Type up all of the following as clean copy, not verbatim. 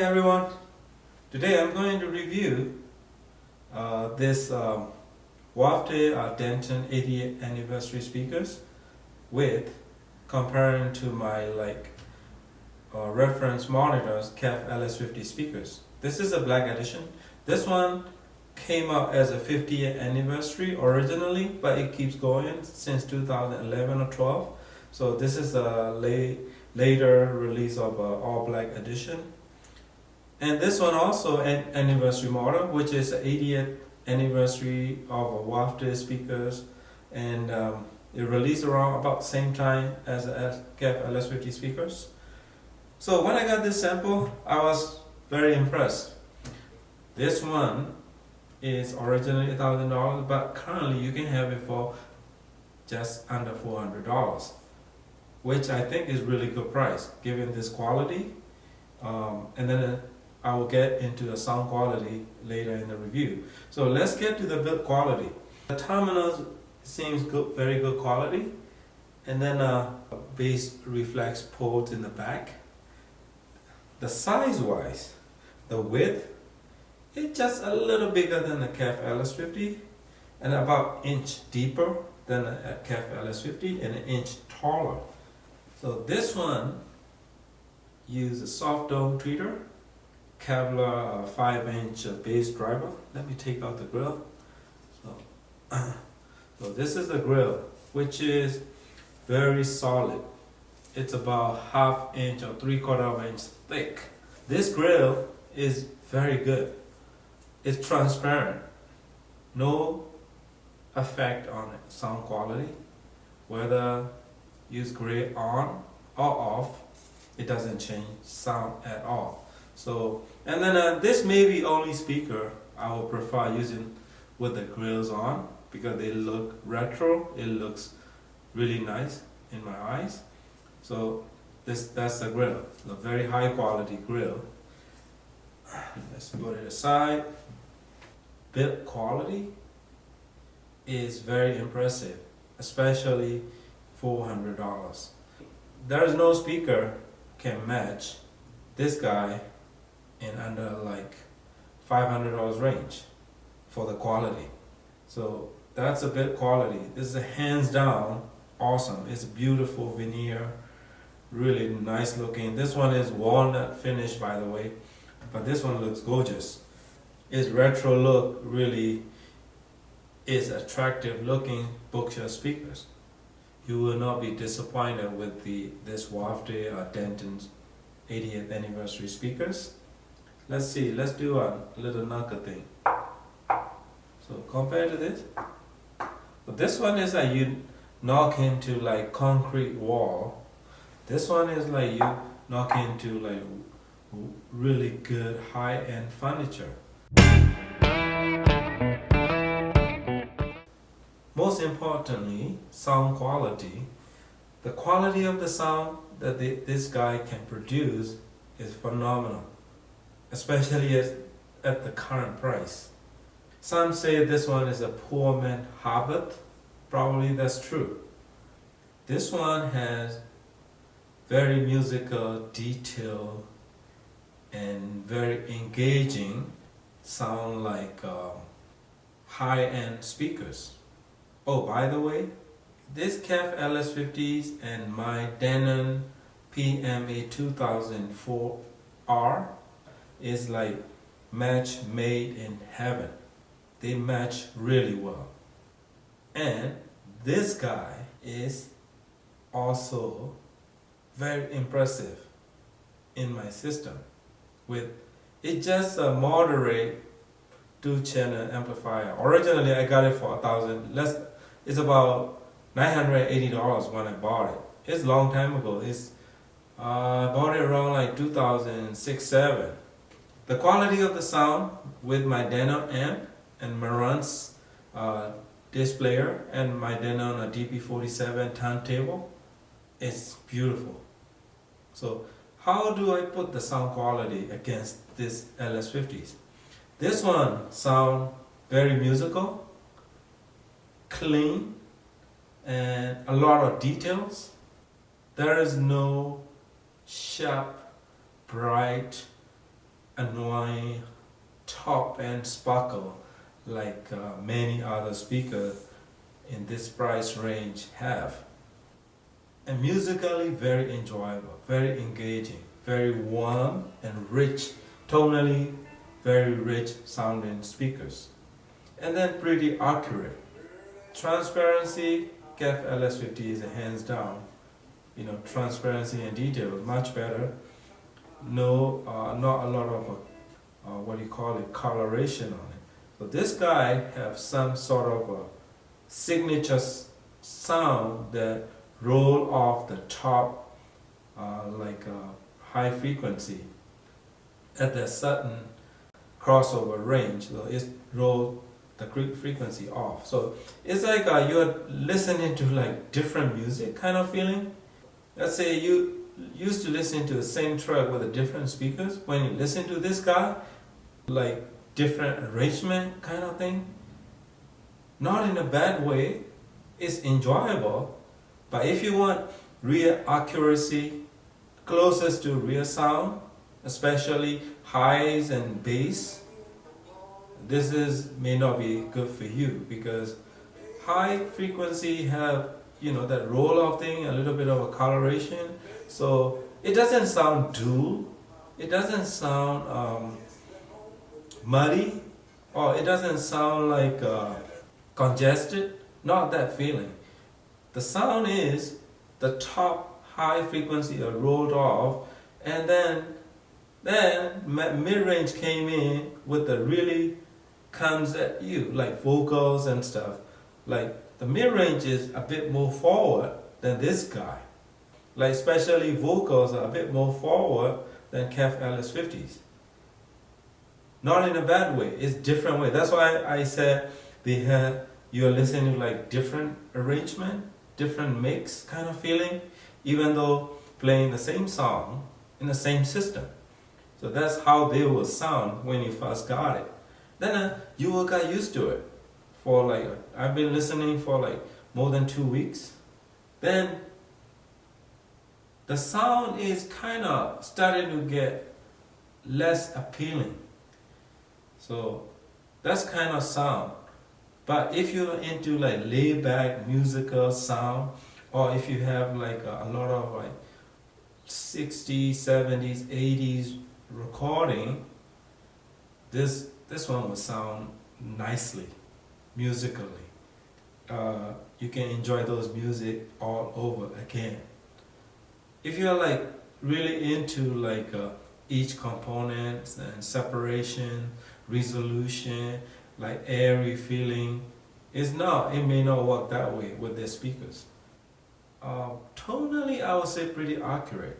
everyone, today I'm going to review this Wharfedale Denton 80th anniversary speakers with comparing to my reference monitors KEF LS50 speakers. This is a black edition. This one came out as a 50th anniversary originally, but it keeps going since 2011 or 12. So this is a later release of an all black edition. And this one also an anniversary model, which is the 80th anniversary of a Wharfedale speakers, and it released around about the same time as the KEF LS50 speakers. So when I got this sample, I was very impressed. This one is originally $1,000, but currently you can have it for just under $400, which I think is really good price given this quality. And then I will get into the sound quality later in the review. So let's get to the build quality. The terminals seems good, very good quality, and then bass reflex ports in the back. The size wise, the width, it's just a little bigger than the KEF LS50 and about an inch deeper than the KEF LS50 and an inch taller. So this one uses a soft dome tweeter, Kevlar 5-inch bass driver. Let me take out the grill. So this is the grill, which is very solid. It's about 1/2 inch or 3/4 inch thick. This grill is very good. It's transparent. No effect on it, sound quality. Whether use gray on or off, it doesn't change sound at all. So, and then this may be only speaker I will prefer using with the grills on because they look retro. It looks really nice in my eyes. So that's the grill, a very high quality grill. Let's put it aside. Build quality is very impressive, especially $400. There is no speaker can match this guy in under $500 range for the quality. So that's a build quality. This is a hands down awesome. It's a beautiful veneer, really nice looking. This one is walnut finish, by the way, but this one looks gorgeous. Its retro look really is attractive looking bookshelf speakers. You will not be disappointed with this Wharfedale Denton 80th anniversary speakers. Let's see, let's do a little knuckle thing. So compared to this, but this one is like you knock into concrete wall. This one is like you knock into really good high-end furniture. Most importantly, sound quality. The quality of the sound that this guy can produce is phenomenal, especially at the current price. Some say this one is a poor man habit. Probably that's true. This one has very musical detail and very engaging sound like high-end speakers. Oh, by the way, this KEF LS50s and my Denon PMA 2004R is like match made in heaven. They match really well. And this guy is also very impressive in my system. With it just a moderate 2-channel amplifier. Originally I got it for $1,000. It's about $980 when I bought it. It's a long time ago. I bought it around 2006-07. The quality of the sound with my Denon amp and Marantz displayer and my Denon DP47 turntable, it's beautiful. So how do I put the sound quality against this LS50s? This one sound very musical, clean, and a lot of details. There is no sharp, bright annoying top end sparkle like many other speakers in this price range have. And musically very enjoyable, very engaging, very warm and rich, tonally very rich sounding speakers. And then pretty accurate. Transparency, KEF LS50 is a hands down. You know, transparency and detail much better. No, not a lot of what do you call it, coloration on it. So this guy have some sort of a signature sound that roll off the top like a high frequency at a certain crossover range. So it roll the frequency off. So it's like you're listening to like different music kind of feeling. Let's say you used to listen to the same track with the different speakers. When you listen to this guy, like different arrangement kind of thing, not in a bad way, it's enjoyable. But if you want real accuracy, closest to real sound, especially highs and bass, this may not be good for you, because high frequency have, you know, that roll off thing, a little bit of a coloration, so it doesn't sound dull, it doesn't sound muddy, or it doesn't sound like congested, not that feeling. The sound is the top high frequency are rolled off, and then mid-range came in with the really comes at you, like vocals and stuff. Like the mid-range is a bit more forward than this guy. Like especially vocals are a bit more forward than KEF LS50s. Not in a bad way, it's different way. That's why I said you're listening to like different arrangement, different mix kind of feeling, even though playing the same song in the same system. So that's how they will sound when you first got it. Then you will get used to it. For like, I've been listening for like more than 2 weeks. Then the sound is kind of starting to get less appealing. So that's kind of sound. But if you're into like laid back musical sound, or if you have like a lot of like 60s, 70s, 80s recording, this one will sound nicely, musically. You can enjoy those music all over again. If you're like really into like each component and separation, resolution, like airy feeling, it may not work that way with their speakers. Tonally, I would say pretty accurate.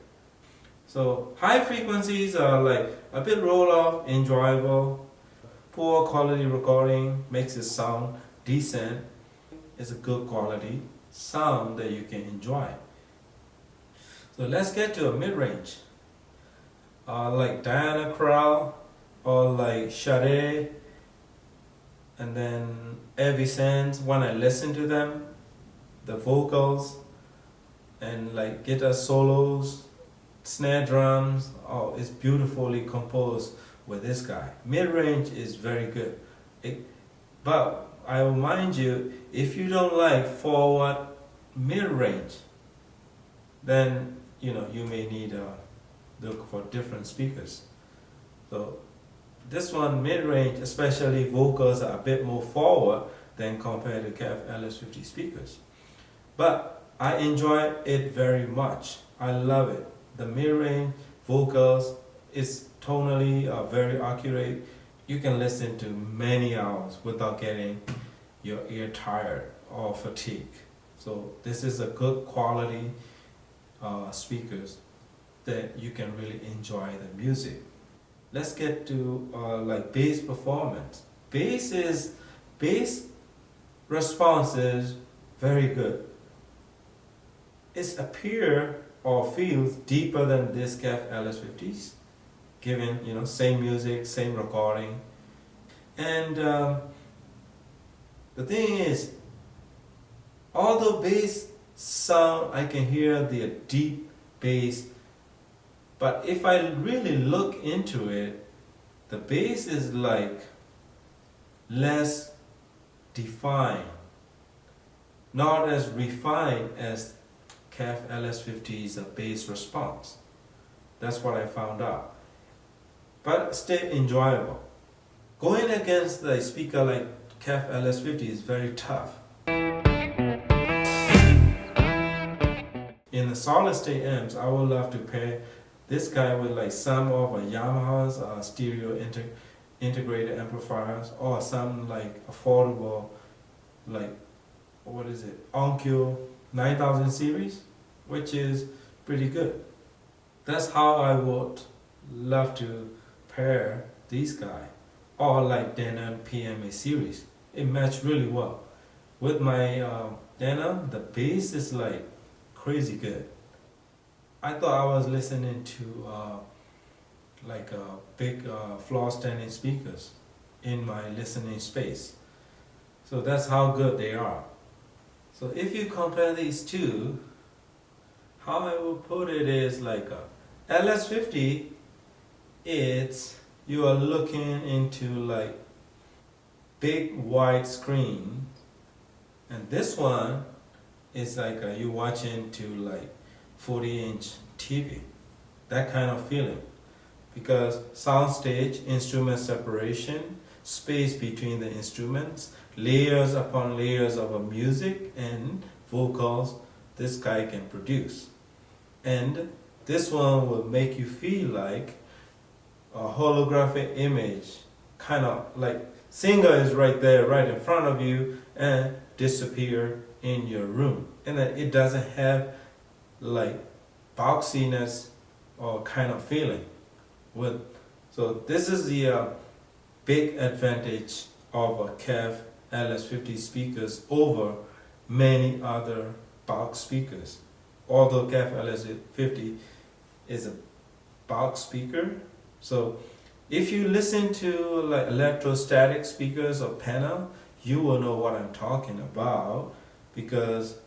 So high frequencies are like a bit roll off, enjoyable. Poor quality recording makes it sound decent. It's a good quality sound that you can enjoy. So let's get to a mid-range. Like Diana Krall or like Sade, and then Evicens. When I listen to them, the vocals and like guitar solos, snare drums, oh, it's beautifully composed with this guy. Mid-range is very good. But I will remind you, if you don't like forward mid-range, then you may need to look for different speakers. So this one mid-range, especially vocals, are a bit more forward than compared to KEF LS50 speakers. But I enjoy it very much. I love it. The mid-range vocals is tonally very accurate. You can listen to many hours without getting your ear tired or fatigued. So this is a good quality speakers that you can really enjoy the music. Let's get to like bass performance. Bass response is very good. It appears or feels deeper than this KEF LS50s, given same music, same recording. And the thing is, although bass sound, I can hear the deep bass, but if I really look into it, the bass is like less defined, not as refined as KEF LS50's bass response. That's what I found out. But still enjoyable. Going against the speaker like KEF LS50 is very tough. In the solid state amps, I would love to pair this guy with like some of a Yamaha's stereo integrated amplifiers, or some like affordable, like what is it, Onkyo 9000 series, which is pretty good. That's how I would love to pair these guys, or like Denon PMA series. It matched really well. With my Denon, the bass is like crazy good. I thought I was listening to like big floor standing speakers in my listening space. So that's how good they are. So if you compare these two, how I would put it is like LS50, it's, you are looking into like big wide screen, and this one is like you watching to like 40-inch TV, that kind of feeling, because soundstage, instrument separation, space between the instruments, layers upon layers of a music and vocals this guy can produce. And this one will make you feel like a holographic image, kind of like singer is right there, right in front of you, and disappear in your room. And then it doesn't have like boxiness or kind of feeling. So this is the big advantage of a KEF LS50 speakers over many other box speakers. Although KEF LS50 is a box speaker, so if you listen to like electrostatic speakers or panel, you will know what I'm talking about, because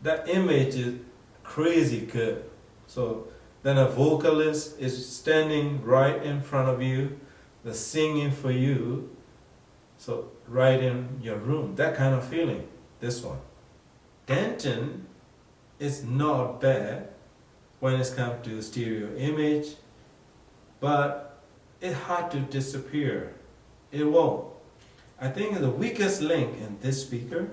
that image is crazy good. So then a vocalist is standing right in front of you, they're singing for you, so right in your room, that kind of feeling, this one. Denton is not bad when it comes to stereo image, but it's hard to disappear. It won't. I think the weakest link in this speaker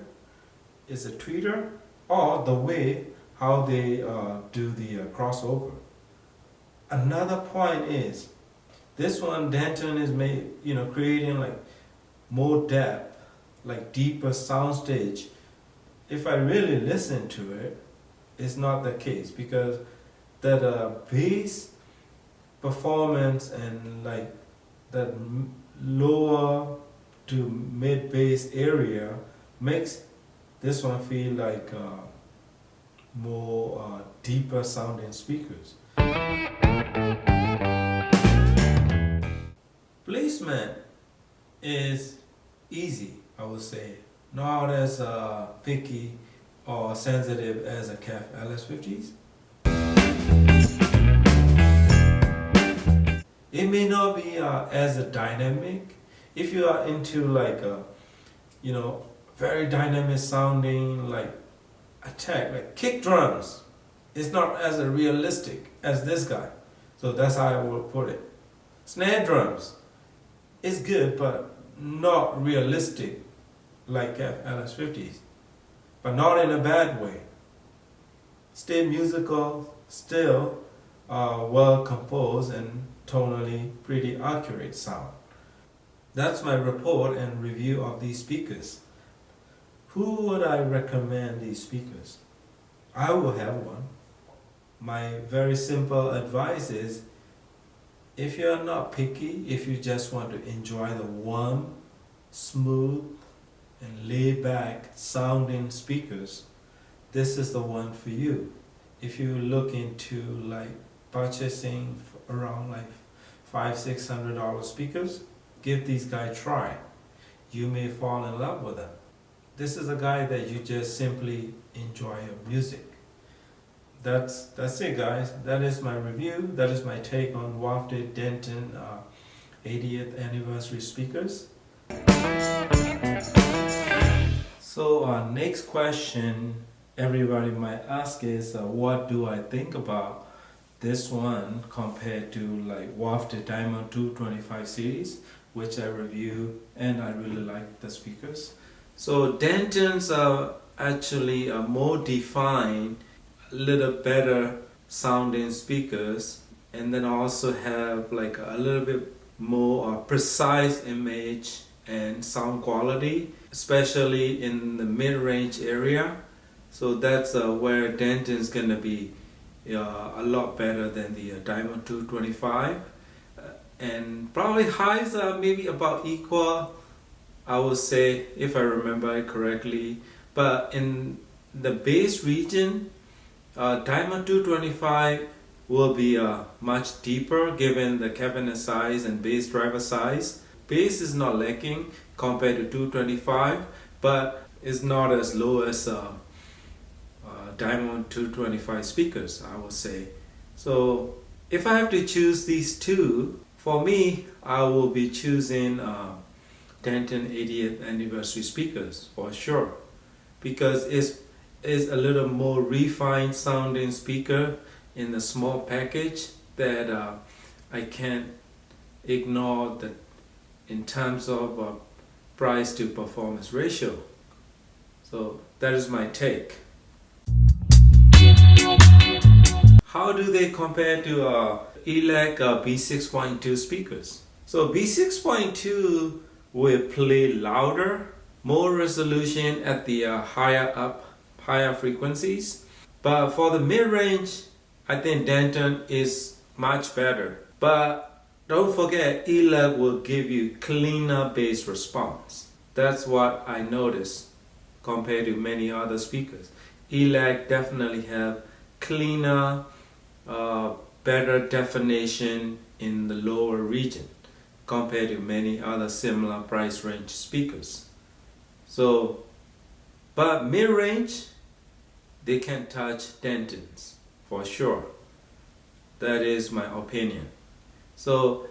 is a tweeter, or the way how they do the crossover. Another point is, this one Denton is creating like more depth, like deeper soundstage. If I really listen to it, it's not the case, because that bass performance and like that lower to mid bass area makes this one feel like more deeper sounding speakers. Placement is easy, I would say, not as picky or sensitive as a KEF LS50s. It may not be as dynamic. If you are into like very dynamic sounding like attack, like kick drums, it's not as realistic as this guy. So that's how I would put it. Snare drums is good, but not realistic like KEF LS50s, but not in a bad way. Still musical, still well composed and tonally pretty accurate sound. That's my report and review of these speakers. Who would I recommend these speakers? I will have one. My very simple advice is, if you're not picky, if you just want to enjoy the warm, smooth, and laid back sounding speakers, this is the one for you. If you look into like purchasing around like $500-600 speakers, give these guys a try. You may fall in love with them. This is a guy that you just simply enjoy your music. That's it, guys. That is my review. That is my take on Wharfedale Denton 80th anniversary speakers. So next question everybody might ask is what do I think about this one compared to like Wharfedale Diamond 225 series, which I review and I really like the speakers. So Dentons are actually more defined, a little better sounding speakers, and then also have like a little bit more precise image and sound quality, especially in the mid-range area. So that's where Denton's gonna be a lot better than the Diamond 225, and probably highs are maybe about equal, I would say, if I remember it correctly. But in the bass region, Diamond 225 will be much deeper given the cabinet size and bass driver size. Bass is not lacking compared to 225, but it's not as low as Diamond 225 speakers, I would say. So if I have to choose these two, for me, I will be choosing Denton 80th anniversary speakers for sure, because it's a little more refined sounding speaker in the small package that I can't ignore that in terms of price to performance ratio. So that is my take. How do they compare to ELAC B6.2 speakers? So B6.2 will play louder, more resolution at the higher frequencies. But for the mid-range, I think Denton is much better. But don't forget, ELAC will give you cleaner bass response. That's what I noticed compared to many other speakers. ELAC definitely have cleaner, better definition in the lower region compared to many other similar price range speakers. So, but mid-range, they can touch Dentons for sure. That is my opinion. So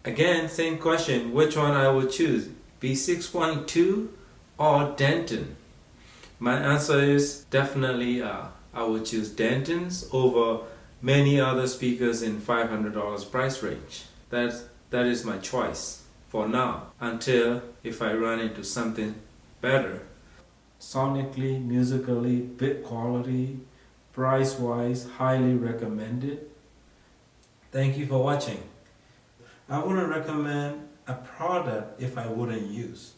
again, same question, which one I would choose, B6.2 or Denton? My answer is definitely I would choose Dentons over many other speakers in $500 price range. That is my choice for now, until if I run into something better. Sonically, musically, bit quality, price wise, highly recommended. Thank you for watching. I wouldn't recommend a product if I wouldn't use.